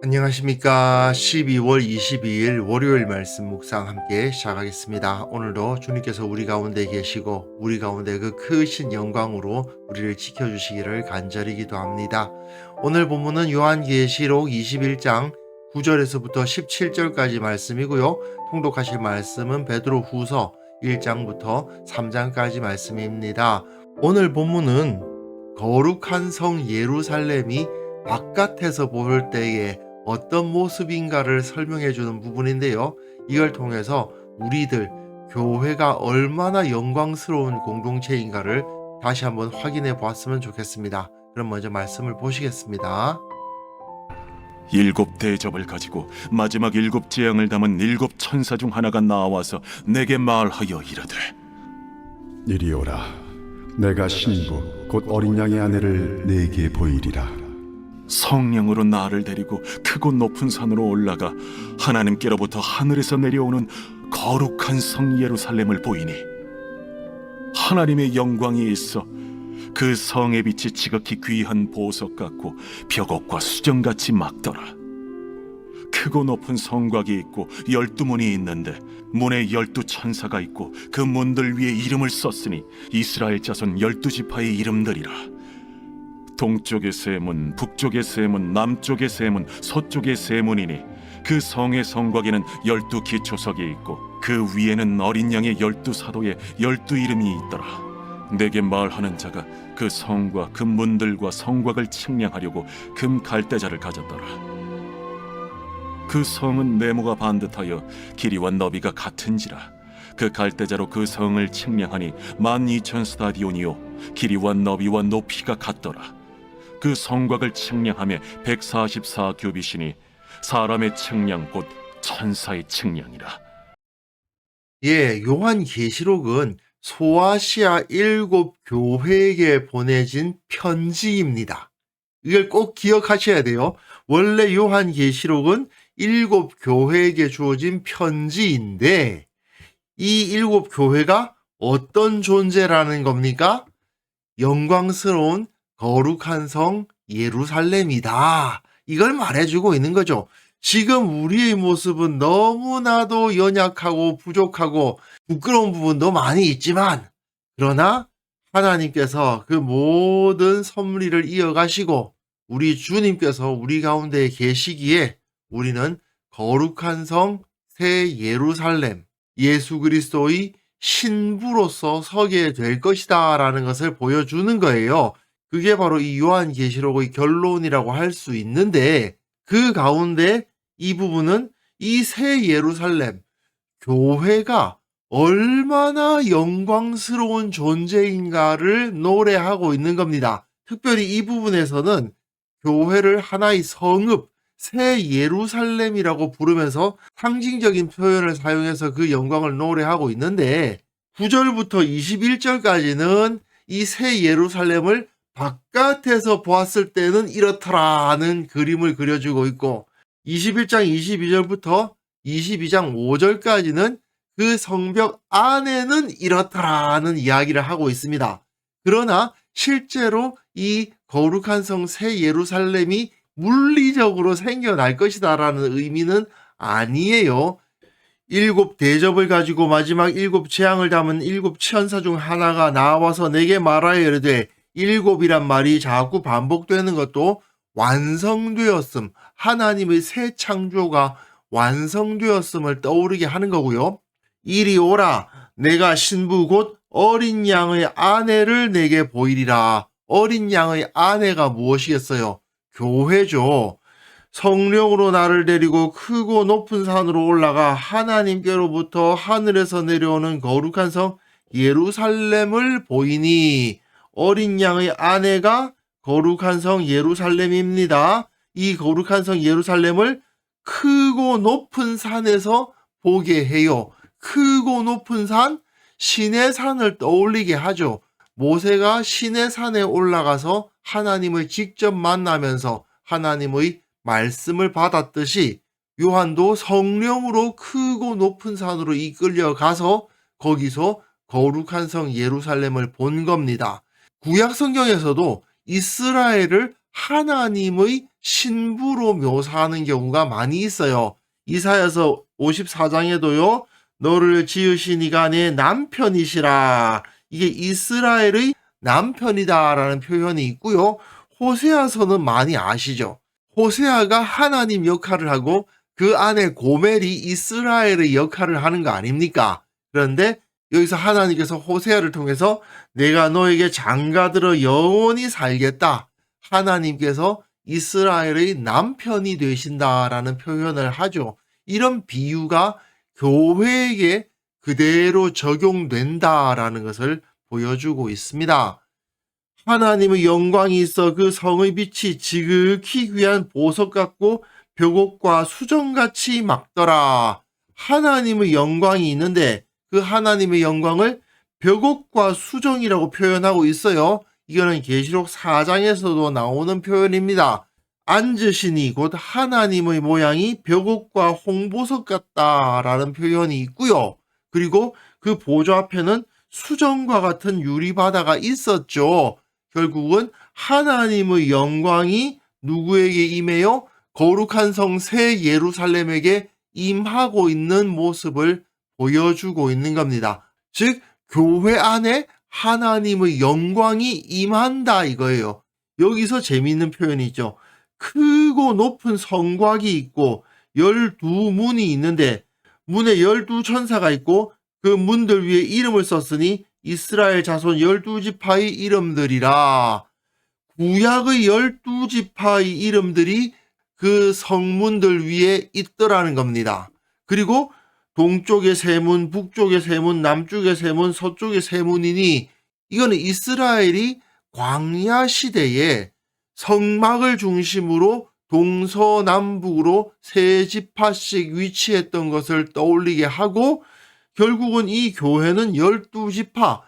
안녕하십니까. 12월 22일 월요일 말씀 묵상 함께 시작하겠습니다. 오늘도 주님께서 우리 가운데 계시고 우리 가운데 그 크신 영광으로 우리를 지켜주시기를 간절히 기도합니다. 오늘 본문은 요한계시록 21장 9절에서부터 17절까지 말씀이고요. 통독하실 말씀은 베드로 후서 1장부터 3장까지 말씀입니다. 오늘 본문은 거룩한 성 예루살렘이 바깥에서 볼 때에 어떤 모습인가를 설명해 주는 부분인데요. 이걸 통해서 우리들 교회가 얼마나 영광스러운 공동체인가를 다시 한번 확인해 보았으면 좋겠습니다. 그럼 먼저 말씀을 보시겠습니다. 일곱 대접을 가지고 마지막 일곱 재앙을 담은 일곱 천사 중 하나가 나와서 내게 말하여 이르되, 이리 오라. 내가 신부 곧 어린 양의 아내를 네게 보이리라. 성령으로 나를 데리고 크고 높은 산으로 올라가 하나님께로부터 하늘에서 내려오는 거룩한 성 예루살렘을 보이니 하나님의 영광이 있어 그 성의 빛이 지극히 귀한 보석 같고 벽옥과 수정같이 막더라. 크고 높은 성곽이 있고 12문이 있는데 문에 12천사가 있고 그 문들 위에 이름을 썼으니 이스라엘 자손 12지파의 이름들이라. 동쪽의 세 문, 북쪽의 세 문, 남쪽의 세 문, 서쪽의 세 문이니 그 성의 성곽에는 12기초석이 있고 그 위에는 어린 양의 12사도의 12이름이 있더라. 내게 말하는 자가 그 성과 그 문들과 성곽을 측량하려고 금 갈대자를 가졌더라. 그 성은 네모가 반듯하여 길이와 너비가 같은지라. 그 갈대자로 그 성을 측량하니 12,000스타디온이요 길이와 너비와 높이가 같더라. 그 성곽을 측량하며 144규빗이니 사람의 측량 곧 천사의 측량이라. 요한계시록은 소아시아 7교회에게 보내진 편지입니다. 이걸 꼭 기억하셔야 돼요. 원래 요한계시록은 7교회에게 주어진 편지인데 이 7교회가 어떤 존재라는 겁니까? 영광스러운 거룩한 성 예루살렘이다. 이걸 말해주고 있는 거죠. 지금 우리의 모습은 너무나도 연약하고 부족하고 부끄러운 부분도 많이 있지만 그러나 하나님께서 그 모든 섭리를 이어가시고 우리 주님께서 우리 가운데 계시기에 우리는 거룩한 성 새 예루살렘 예수 그리스도의 신부로서 서게 될 것이다 라는 것을 보여주는 거예요. 그게 바로 이 요한계시록의 결론이라고 할 수 있는데 그 가운데 이 부분은 이 새 예루살렘 교회가 얼마나 영광스러운 존재인가를 노래하고 있는 겁니다. 특별히 이 부분에서는 교회를 하나의 성읍, 새 예루살렘이라고 부르면서 상징적인 표현을 사용해서 그 영광을 노래하고 있는데 9절부터 21절까지는 이 새 예루살렘을 바깥에서 보았을 때는 이렇더라 하는 그림을 그려주고 있고 21장 22절부터 22장 5절까지는 그 성벽 안에는 이렇더라 하는 이야기를 하고 있습니다. 그러나 실제로 이 거룩한 성 새 예루살렘이 물리적으로 생겨날 것이다 라는 의미는 아니에요. 7 대접을 가지고 마지막 7 재앙을 담은 7 천사 중 하나가 나와서 내게 말하여 이르되 7이란 말이 자꾸 반복되는 것도 완성되었음, 하나님의 새 창조가 완성되었음을 떠오르게 하는 거고요. 이리 오라, 내가 신부 곧 어린 양의 아내를 내게 보이리라. 어린 양의 아내가 무엇이겠어요? 교회죠. 성령으로 나를 데리고 크고 높은 산으로 올라가 하나님께로부터 하늘에서 내려오는 거룩한 성 예루살렘을 보이니 어린 양의 아내가 거룩한 성 예루살렘입니다. 이 거룩한 성 예루살렘을 크고 높은 산에서 보게 해요. 크고 높은 산, 신의 산을 떠올리게 하죠. 모세가 신의 산에 올라가서 하나님을 직접 만나면서 하나님의 말씀을 받았듯이 요한도 성령으로 크고 높은 산으로 이끌려 가서 거기서 거룩한 성 예루살렘을 본 겁니다. 구약 성경에서도 이스라엘을 하나님의 신부로 묘사하는 경우가 많이 있어요. 이사야서 54장에도요. 너를 지으신 이가 내 남편이시라. 이게 이스라엘의 남편이다라는 표현이 있고요. 호세아서는 많이 아시죠? 호세아가 하나님 역할을 하고 그 안에 고멜이 이스라엘의 역할을 하는 거 아닙니까? 그런데 여기서 하나님께서 호세아를 통해서 내가 너에게 장가들어 영원히 살겠다. 하나님께서 이스라엘의 남편이 되신다라는 표현을 하죠. 이런 비유가 교회에게 그대로 적용된다라는 것을 보여주고 있습니다. 하나님의 영광이 있어 그 성의 빛이 지극히 귀한 보석 같고 벽옥과 수정같이 막더라. 하나님의 영광이 있는데 그 하나님의 영광을 벽옥과 수정이라고 표현하고 있어요. 이거는 계시록 4장에서도 나오는 표현입니다. 앉으시니 곧 하나님의 모양이 벽옥과 홍보석 같다라는 표현이 있고요. 그리고 그 보좌 앞에는 수정과 같은 유리바다가 있었죠. 결국은 하나님의 영광이 누구에게 임해요? 거룩한 성 새 예루살렘에게 임하고 있는 모습을 보여주고 있는 겁니다. 즉 교회 안에 하나님의 영광이 임한다 이거예요. 여기서 재미있는 표현이 있죠. 크고 높은 성곽이 있고 12문이 있는데 문에 12천사가 있고 그 문들 위에 이름을 썼으니 이스라엘 자손 12지파의 이름들이라. 구약의 12지파의 이름들이 그 성문들 위에 있더라는 겁니다. 그리고 동쪽의 세 문, 북쪽의 세 문, 남쪽의 세 문, 서쪽의 세 문이니 이거는 이스라엘이 광야 시대에 성막을 중심으로 동서남북으로 세 지파씩 위치했던 것을 떠올리게 하고 결국은 이 교회는 12지파,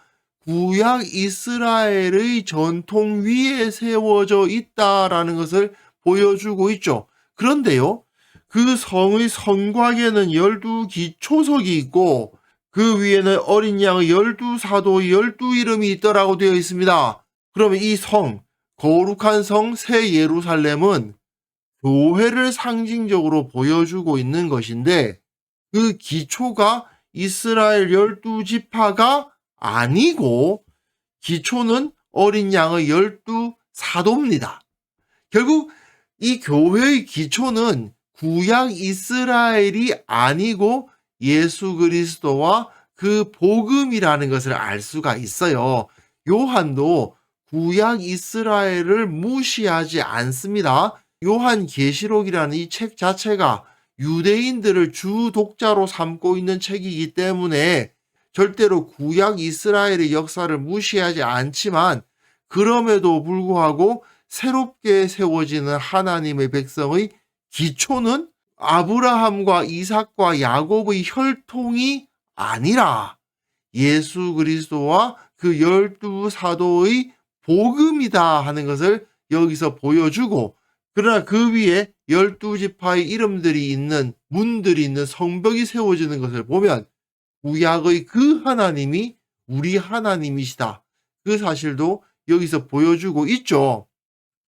구약 이스라엘의 전통 위에 세워져 있다라는 것을 보여주고 있죠. 그런데요, 그 성의 성곽에는 12기초석이 있고 그 위에는 어린 양의 12사도의 12이름이 있더라고 되어 있습니다. 그러면 이 성, 거룩한 성 새 예루살렘은 교회를 상징적으로 보여주고 있는 것인데 그 기초가 이스라엘 12지파가 아니고 기초는 어린 양의 12사도입니다. 결국 이 교회의 기초는 구약 이스라엘이 아니고 예수 그리스도와 그 복음이라는 것을 알 수가 있어요. 요한도 구약 이스라엘을 무시하지 않습니다. 요한 계시록이라는 이 책 자체가 유대인들을 주 독자로 삼고 있는 책이기 때문에 절대로 구약 이스라엘의 역사를 무시하지 않지만 그럼에도 불구하고 새롭게 세워지는 하나님의 백성의 기초는 아브라함과 이삭과 야곱의 혈통이 아니라 예수 그리스도와 그 12사도의 복음이다 하는 것을 여기서 보여주고 그러나 그 위에 12지파의 이름들이 있는 문들이 있는 성벽이 세워지는 것을 보면 구약의 그 하나님이 우리 하나님이시다. 그 사실도 여기서 보여주고 있죠.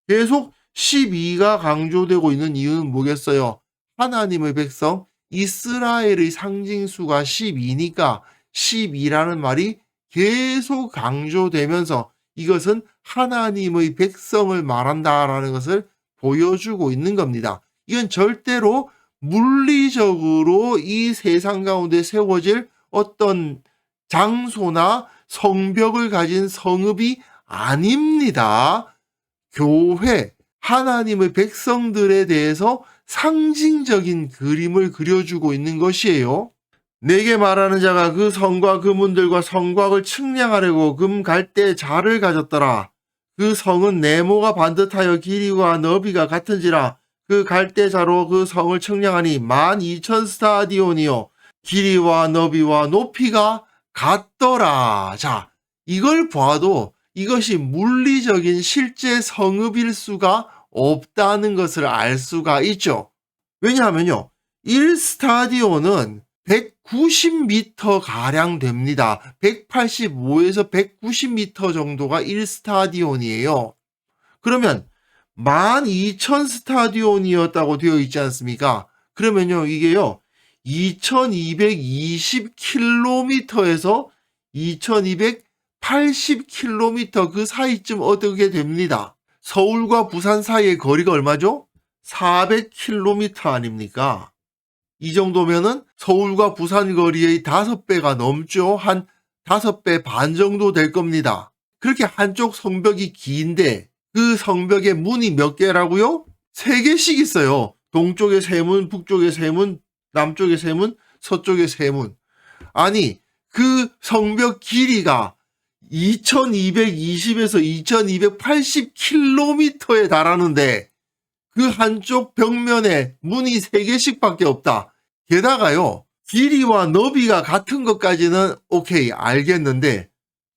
계속 12가 강조되고 있는 이유는 뭐겠어요? 하나님의 백성 이스라엘의 상징수가 12니까 12라는 말이 계속 강조되면서 이것은 하나님의 백성을 말한다라는 것을 보여주고 있는 겁니다. 이건 절대로 물리적으로 이 세상 가운데 세워질 어떤 장소나 성벽을 가진 성읍이 아닙니다. 교회, 하나님의 백성들에 대해서 상징적인 그림을 그려주고 있는 것이에요. 내게 말하는 자가 그 성과 그 문들과 성곽을 측량하려고 금 갈대 자를 가졌더라. 그 성은 네모가 반듯하여 길이와 너비가 같은지라 그 갈대자로 그 성을 측량하니 12,000 스타디온이요 길이와 너비와 높이가 같더라. 자, 이걸 봐도 이것이 물리적인 실제 성읍일 수가 없다는 것을 알 수가 있죠. 왜냐하면요, 1스타디온은 190m 가량 됩니다. 185에서 190m 정도가 1스타디온이에요. 그러면 12,000 스타디온이었다고 되어 있지 않습니까? 그러면요, 이게요, 2220km에서 2280km 그 사이쯤 어떻게 됩니다. 서울과 부산 사이의 거리가 얼마죠? 400km 아닙니까? 이 정도면은 서울과 부산 거리의 5배가 넘죠. 한 5배 반 정도 될 겁니다. 그렇게 한쪽 성벽이 긴데 그 성벽에 문이 몇 개라고요? 3개씩 있어요. 동쪽에 3문, 북쪽에 3문, 남쪽에 3문, 서쪽에 3문. 아니, 그 성벽 길이가 2220에서 2280km에 달하는데 그 한쪽 벽면에 문이 3개씩밖에 없다. 게다가요, 길이와 너비가 같은 것까지는 오케이, 알겠는데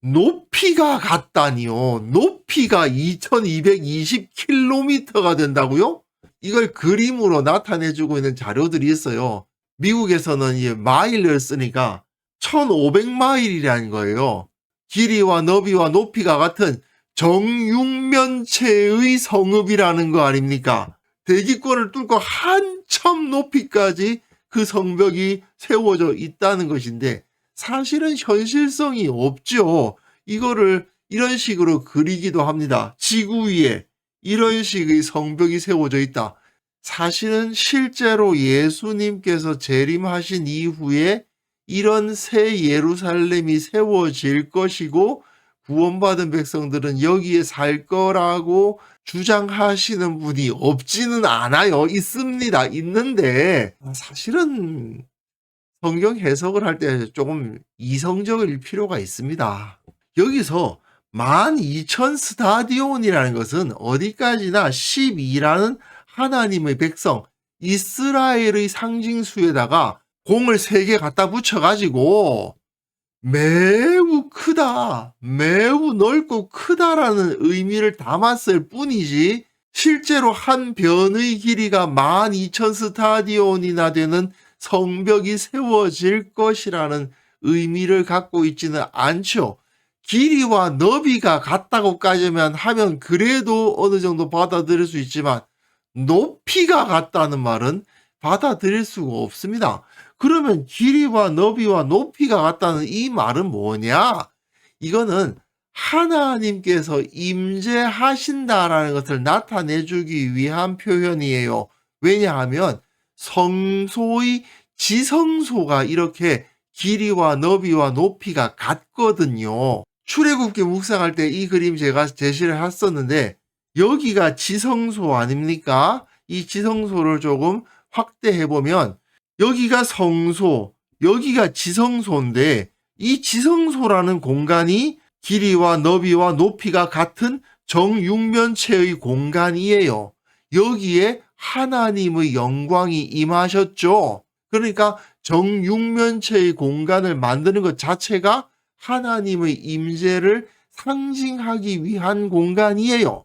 높이가 같다니요. 높이가 2220km가 된다고요? 이걸 그림으로 나타내주고 있는 자료들이 있어요. 미국에서는 이 마일을 쓰니까 1500마일이라는 거예요. 길이와 너비와 높이가 같은 정육면체의 성읍이라는 거 아닙니까? 대기권을 뚫고 한참 높이까지 그 성벽이 세워져 있다는 것인데 사실은 현실성이 없죠. 이거를 이런 식으로 그리기도 합니다. 지구 위에 이런 식의 성벽이 세워져 있다. 사실은 실제로 예수님께서 재림하신 이후에 이런 새 예루살렘이 세워질 것이고 구원받은 백성들은 여기에 살 거라고 주장하시는 분이 없지는 않아요. 있습니다. 있는데 사실은 성경 해석을 할 때 조금 이성적일 필요가 있습니다. 여기서 12,000 스타디온이라는 것은 어디까지나 12라는 하나님의 백성 이스라엘의 상징수에다가 공을 3개 갖다 붙여가지고 매우 크다, 매우 넓고 크다라는 의미를 담았을 뿐이지 실제로 한 변의 길이가 12,000 스타디온이나 되는 성벽이 세워질 것이라는 의미를 갖고 있지는 않죠. 길이와 너비가 같다고까지만 하면 그래도 어느 정도 받아들일 수 있지만 높이가 같다는 말은 받아들일 수가 없습니다. 그러면 길이와 너비와 높이가 같다는 이 말은 뭐냐? 이거는 하나님께서 임재하신다라는 것을 나타내주기 위한 표현이에요. 왜냐하면 성소의 지성소가 이렇게 길이와 너비와 높이가 같거든요. 출애굽기 묵상할 때 이 그림 제가 제시를 했었는데 여기가 지성소 아닙니까? 이 지성소를 조금 확대해보면 여기가 성소, 여기가 지성소인데 이 지성소라는 공간이 길이와 너비와 높이가 같은 정육면체의 공간이에요. 여기에 하나님의 영광이 임하셨죠. 그러니까 정육면체의 공간을 만드는 것 자체가 하나님의 임재를 상징하기 위한 공간이에요.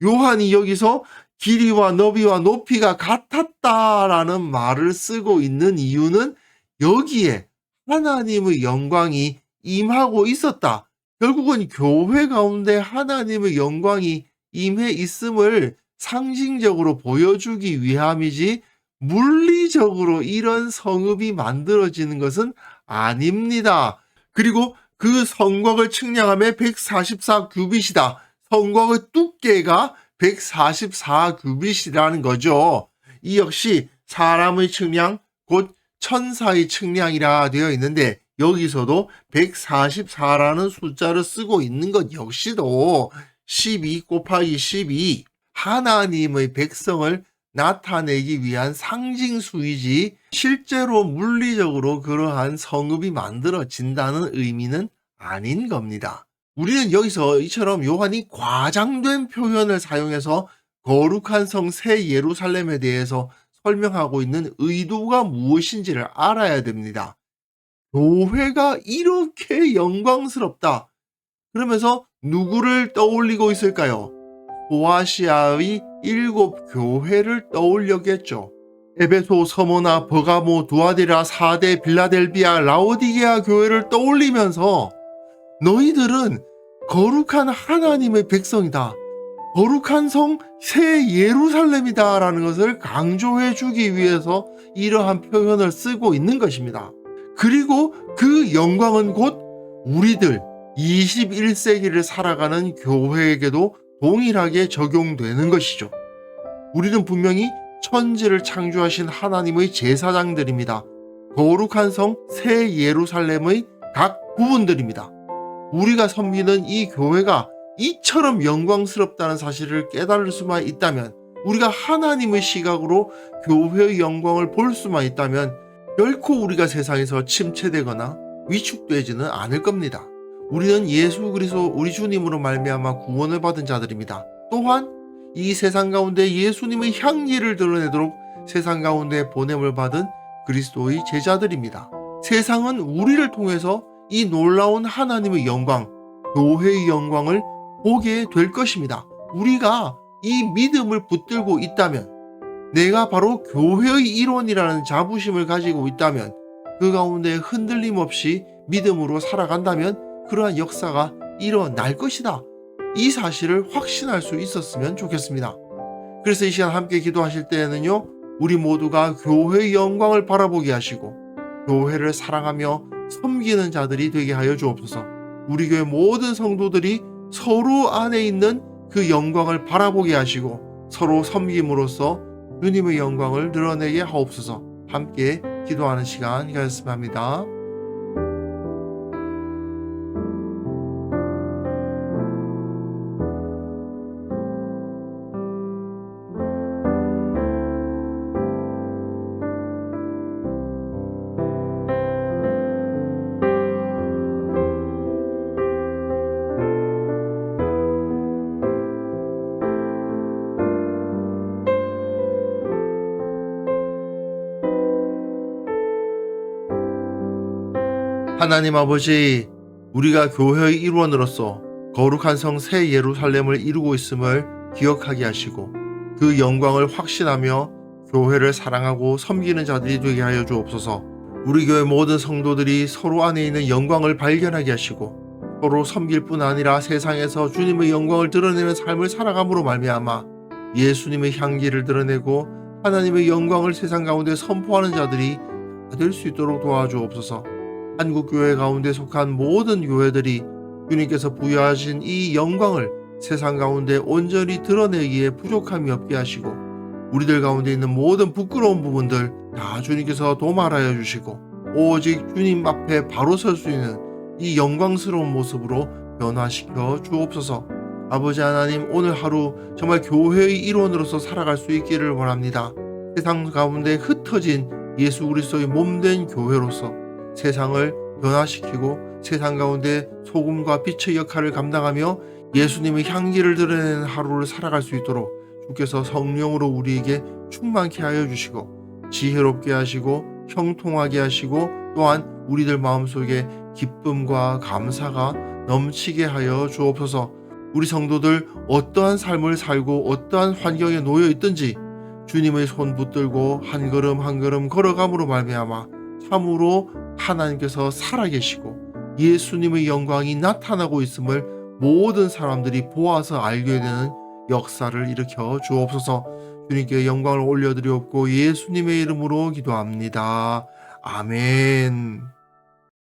요한이 여기서 길이와 너비와 높이가 같았다라는 말을 쓰고 있는 이유는 여기에 하나님의 영광이 임하고 있었다. 결국은 교회 가운데 하나님의 영광이 임해 있음을 상징적으로 보여주기 위함이지 물리적으로 이런 성읍이 만들어지는 것은 아닙니다. 그리고 그 성곽을 측량하면 144규빗이다. 성곽의 두께가 144규빗이라는 거죠. 이 역시 사람의 측량, 곧 천사의 측량이라 되어 있는데 여기서도 144라는 숫자를 쓰고 있는 것 역시도 12 곱하기 12 하나님의 백성을 나타내기 위한 상징수이지 실제로 물리적으로 그러한 성읍이 만들어진다는 의미는 아닌 겁니다. 우리는 여기서 이처럼 요한이 과장된 표현을 사용해서 거룩한 성 새 예루살렘에 대해서 설명하고 있는 의도가 무엇인지를 알아야 됩니다. 교회가 이렇게 영광스럽다. 그러면서 누구를 떠올리고 있을까요? 보아시아의 7 교회를 떠올렸겠죠. 에베소, 서모나, 버가모, 두아디라, 사데, 빌라델비아, 라오디게아 교회를 떠올리면서 너희들은 거룩한 하나님의 백성이다. 거룩한 성 새 예루살렘이다라는 것을 강조해 주기 위해서 이러한 표현을 쓰고 있는 것입니다. 그리고 그 영광은 곧 우리들 21세기를 살아가는 교회에게도 동일하게 적용되는 것이죠. 우리는 분명히 천지를 창조하신 하나님의 제사장들입니다. 거룩한 성 새 예루살렘의 각 부분들입니다. 우리가 섬기는 이 교회가 이처럼 영광스럽다는 사실을 깨달을 수만 있다면, 우리가 하나님의 시각으로 교회의 영광을 볼 수만 있다면 결코 우리가 세상에서 침체되거나 위축되지는 않을 겁니다. 우리는 예수 그리스도 우리 주님으로 말미암아 구원을 받은 자들입니다. 또한 이 세상 가운데 예수님의 향기를 드러내도록 세상 가운데 보냄을 받은 그리스도의 제자들입니다. 세상은 우리를 통해서 이 놀라운 하나님의 영광, 교회의 영광을 보게 될 것입니다. 우리가 이 믿음을 붙들고 있다면, 내가 바로 교회의 일원이라는 자부심을 가지고 있다면, 그 가운데 흔들림 없이 믿음으로 살아간다면 그러한 역사가 일어날 것이다. 이 사실을 확신할 수 있었으면 좋겠습니다. 그래서 이 시간 함께 기도하실 때에는요, 우리 모두가 교회의 영광을 바라보게 하시고 교회를 사랑하며 섬기는 자들이 되게 하여 주옵소서. 우리 교회 모든 성도들이 서로 안에 있는 그 영광을 바라보게 하시고 서로 섬김으로써 주님의 영광을 드러내게 하옵소서. 함께 기도하는 시간 가졌으면 합니다. 하나님 아버지, 우리가 교회의 일원으로서 거룩한 성 새 예루살렘을 이루고 있음을 기억하게 하시고 그 영광을 확신하며 교회를 사랑하고 섬기는 자들이 되게 하여 주옵소서. 우리 교회 모든 성도들이 서로 안에 있는 영광을 발견하게 하시고 서로 섬길 뿐 아니라 세상에서 주님의 영광을 드러내는 삶을 살아감으로 말미암아 예수님의 향기를 드러내고 하나님의 영광을 세상 가운데 선포하는 자들이 될 수 있도록 도와주옵소서. 한국교회 가운데 속한 모든 교회들이 주님께서 부여하신 이 영광을 세상 가운데 온전히 드러내기에 부족함이 없게 하시고 우리들 가운데 있는 모든 부끄러운 부분들 다 주님께서 도말하여 주시고 오직 주님 앞에 바로 설 수 있는 이 영광스러운 모습으로 변화시켜 주옵소서. 아버지 하나님, 오늘 하루 정말 교회의 일원으로서 살아갈 수 있기를 원합니다. 세상 가운데 흩어진 예수 그리스도의 몸된 교회로서 세상을 변화시키고 세상 가운데 소금과 빛의 역할을 감당하며 예수님의 향기를 드러내는 하루를 살아갈 수 있도록 주께서 성령으로 우리에게 충만케 하여 주시고 지혜롭게 하시고 형통하게 하시고 또한 우리들 마음속에 기쁨과 감사가 넘치게 하여 주옵소서. 우리 성도들 어떠한 삶을 살고 어떠한 환경에 놓여 있든지 주님의 손 붙들고 한 걸음 한 걸음 걸어감으로 말미암아 참으로 하나님께서 살아계시고 예수님의 영광이 나타나고 있음을 모든 사람들이 보아서 알게 되는 역사를 일으켜 주옵소서. 주님께 영광을 올려드리옵고 예수님의 이름으로 기도합니다. 아멘.